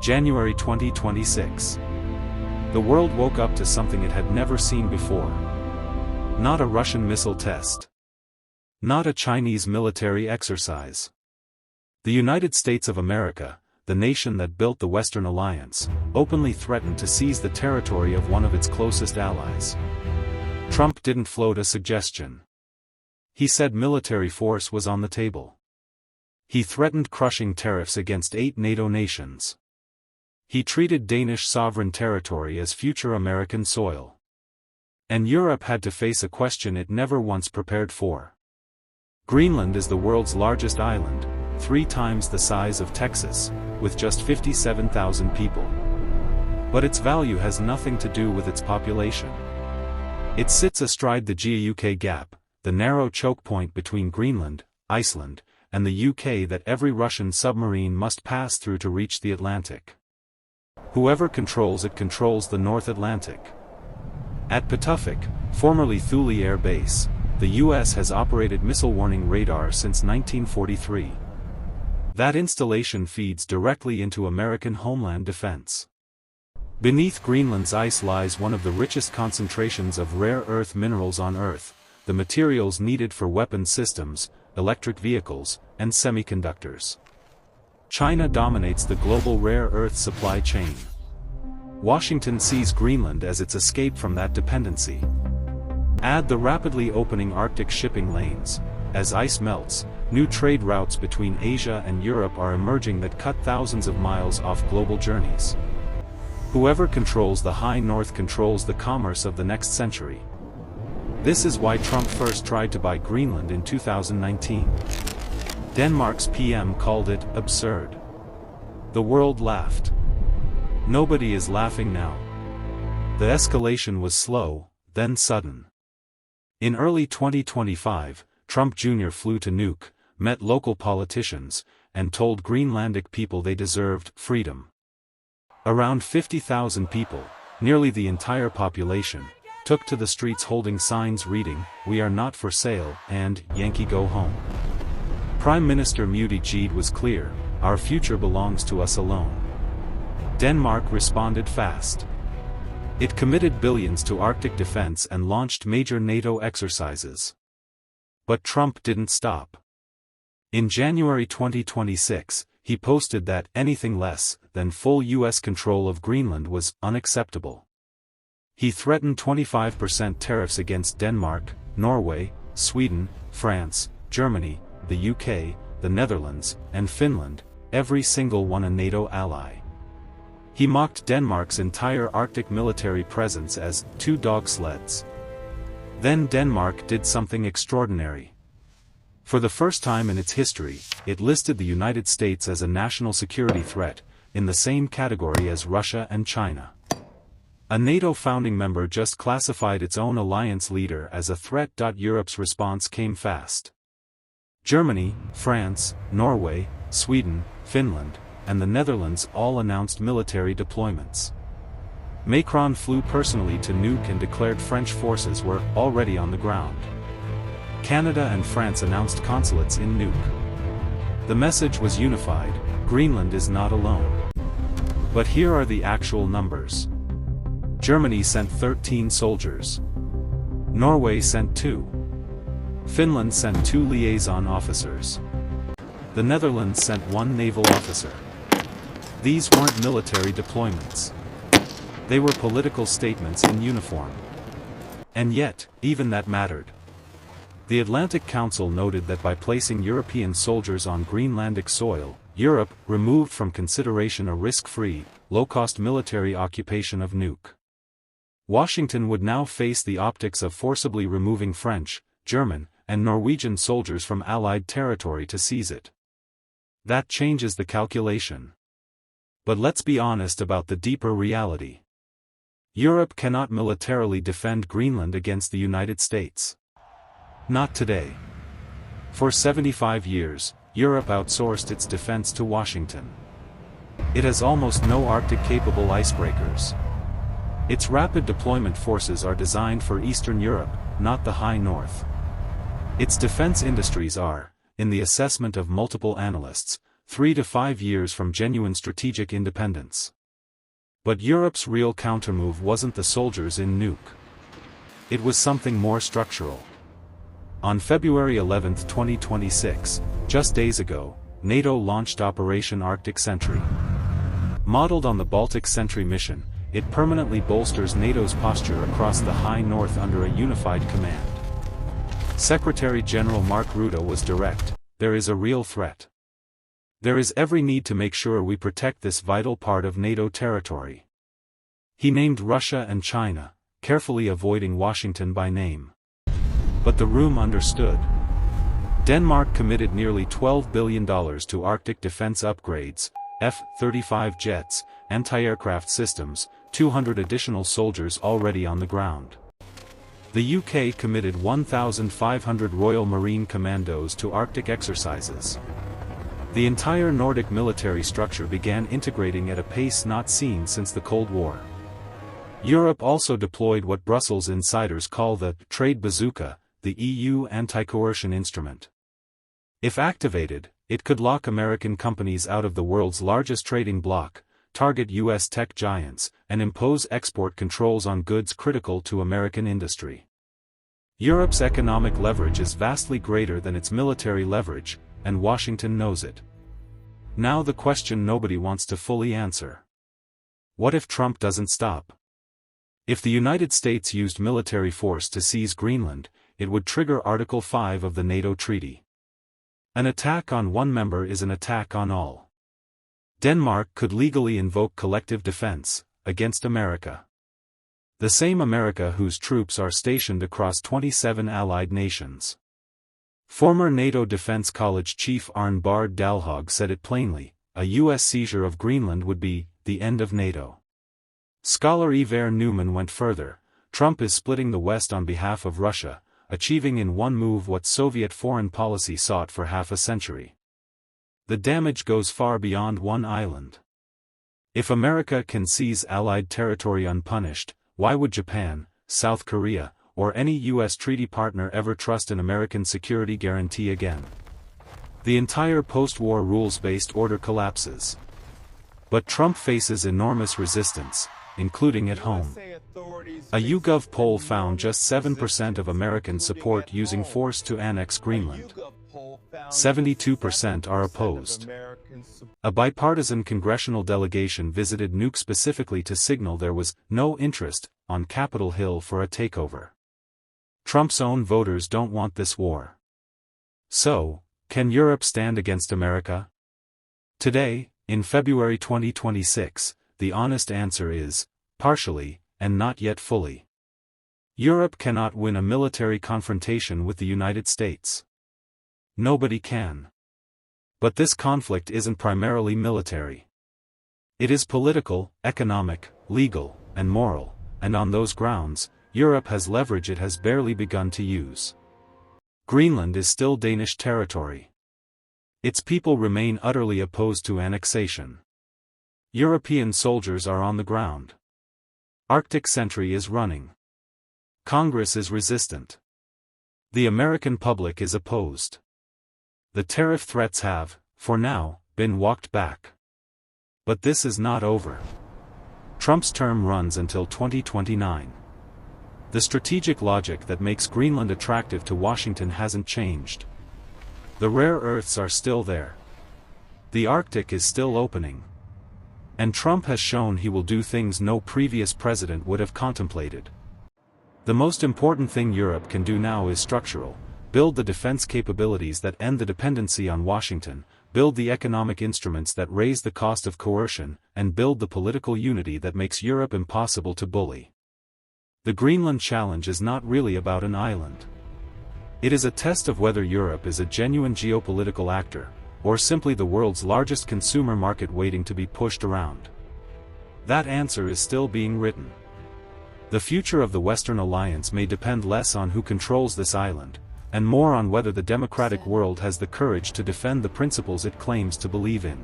January 2026. The world woke up to something it had never seen before. Not a Russian missile test. Not a Chinese military exercise. The United States of America, the nation that built the Western Alliance, openly threatened to seize the territory of one of its closest allies. Trump didn't float a suggestion. He said military force was on the table. He threatened crushing tariffs against 8 NATO nations. He treated Danish sovereign territory as future American soil. And Europe had to face a question it never once prepared for. Greenland is the world's largest island, 3 times the size of Texas, with just 57,000 people. But its value has nothing to do with its population. It sits astride the GUK Gap, the narrow choke point between Greenland, Iceland, and the UK that every Russian submarine must pass through to reach the Atlantic. Whoever controls it controls the North Atlantic. At Patuxent, formerly Thule Air Base, the US has operated missile warning radar since 1943. That installation feeds directly into American homeland defense. Beneath Greenland's ice lies one of the richest concentrations of rare earth minerals on Earth, the materials needed for weapon systems, electric vehicles, and semiconductors. China dominates the global rare earth supply chain. Washington sees Greenland as its escape from that dependency. Add the rapidly opening Arctic shipping lanes. As ice melts, new trade routes between Asia and Europe are emerging that cut thousands of miles off global journeys. Whoever controls the high north controls the commerce of the next century. This is why Trump first tried to buy Greenland in 2019. Denmark's PM called it absurd. The world laughed. Nobody is laughing now. The escalation was slow, then sudden. In early 2025, Trump Jr. flew to Nuuk, met local politicians, and told Greenlandic people they deserved freedom. Around 50,000 people, nearly the entire population, took to the streets holding signs reading, "We are not for sale," and "Yankee go home." Prime Minister Buttigieg was clear, "Our future belongs to us alone." Denmark responded fast. It committed billions to Arctic defense and launched major NATO exercises. But Trump didn't stop. In January 2026, he posted that anything less than full US control of Greenland was unacceptable. He threatened 25% tariffs against Denmark, Norway, Sweden, France, Germany, the UK, the Netherlands, and Finland, every single one a NATO ally. He mocked Denmark's entire Arctic military presence as 2 dogsleds. Then Denmark did something extraordinary. For the first time in its history, it listed the United States as a national security threat, in the same category as Russia and China. A NATO founding member just classified its own alliance leader as a threat. Europe's response came fast. Germany, France, Norway, Sweden, Finland, and the Netherlands all announced military deployments. Macron flew personally to Nuuk and declared French forces were already on the ground. Canada and France announced consulates in Nuuk. The message was unified: Greenland is not alone. But here are the actual numbers. Germany sent 13 soldiers. Norway sent 2. Finland sent 2 liaison officers. The Netherlands sent 1 naval officer. These weren't military deployments. They were political statements in uniform. And yet, even that mattered. The Atlantic Council noted that by placing European soldiers on Greenlandic soil, Europe removed from consideration a risk-free, low-cost military occupation of Nuuk. Washington would now face the optics of forcibly removing French, German, and Norwegian soldiers from Allied territory to seize it. That changes the calculation. But let's be honest about the deeper reality. Europe cannot militarily defend Greenland against the United States. Not today. For 75 years, Europe outsourced its defense to Washington. It has almost no Arctic-capable icebreakers. Its rapid deployment forces are designed for Eastern Europe, not the high north. Its defense industries are, in the assessment of multiple analysts, 3 to 5 years from genuine strategic independence. But Europe's real countermove wasn't the soldiers in Nuuk. It was something more structural. On February 11, 2026, just days ago, NATO launched Operation Arctic Sentry. Modeled on the Baltic Sentry mission, it permanently bolsters NATO's posture across the high north under a unified command. Secretary-General Mark Rutte was direct: there is a real threat. There is every need to make sure we protect this vital part of NATO territory. He named Russia and China, carefully avoiding Washington by name. But the room understood. Denmark committed nearly $12 billion to Arctic defense upgrades, F-35 jets, anti-aircraft systems, 200 additional soldiers already on the ground. The UK committed 1,500 Royal Marine Commandos to Arctic exercises. The entire Nordic military structure began integrating at a pace not seen since the Cold War. Europe also deployed what Brussels insiders call the trade bazooka, the EU anti-coercion instrument. If activated, it could lock American companies out of the world's largest trading bloc, target U.S. tech giants, and impose export controls on goods critical to American industry. Europe's economic leverage is vastly greater than its military leverage, and Washington knows it. Now the question nobody wants to fully answer. What if Trump doesn't stop? If the United States used military force to seize Greenland, it would trigger Article 5 of the NATO treaty. An attack on one member is an attack on all. Denmark could legally invoke collective defense against America. The same America whose troops are stationed across 27 allied nations. Former NATO Defense College Chief Arne Bard Dalhaug said it plainly: a U.S. seizure of Greenland would be the end of NATO. Scholar Iver Newman went further: Trump is splitting the West on behalf of Russia, achieving in one move what Soviet foreign policy sought for half a century. The damage goes far beyond one island. If America can seize Allied territory unpunished, why would Japan, South Korea, or any U.S. treaty partner ever trust an American security guarantee again? The entire post-war rules-based order collapses. But Trump faces enormous resistance, including at home. A YouGov poll found just 7% of Americans support using force to annex Greenland. 72% are opposed. A bipartisan congressional delegation visited Nuuk specifically to signal there was no interest on Capitol Hill for a takeover. Trump's own voters don't want this war. So, can Europe stand against America? Today, in February 2026, the honest answer is, partially, and not yet fully. Europe cannot win a military confrontation with the United States. Nobody can. But this conflict isn't primarily military. It is political, economic, legal, and moral, and on those grounds, Europe has leverage it has barely begun to use. Greenland is still Danish territory. Its people remain utterly opposed to annexation. European soldiers are on the ground. Arctic Sentry is running. Congress is resistant. The American public is opposed. The tariff threats have, for now, been walked back. But this is not over. Trump's term runs until 2029. The strategic logic that makes Greenland attractive to Washington hasn't changed. The rare earths are still there. The Arctic is still opening. And Trump has shown he will do things no previous president would have contemplated. The most important thing Europe can do now is structural: build the defense capabilities that end the dependency on Washington, build the economic instruments that raise the cost of coercion, and build the political unity that makes Europe impossible to bully. The Greenland challenge is not really about an island. It is a test of whether Europe is a genuine geopolitical actor, or simply the world's largest consumer market waiting to be pushed around. That answer is still being written. The future of the Western alliance may depend less on who controls this island, and more on whether the democratic world has the courage to defend the principles it claims to believe in.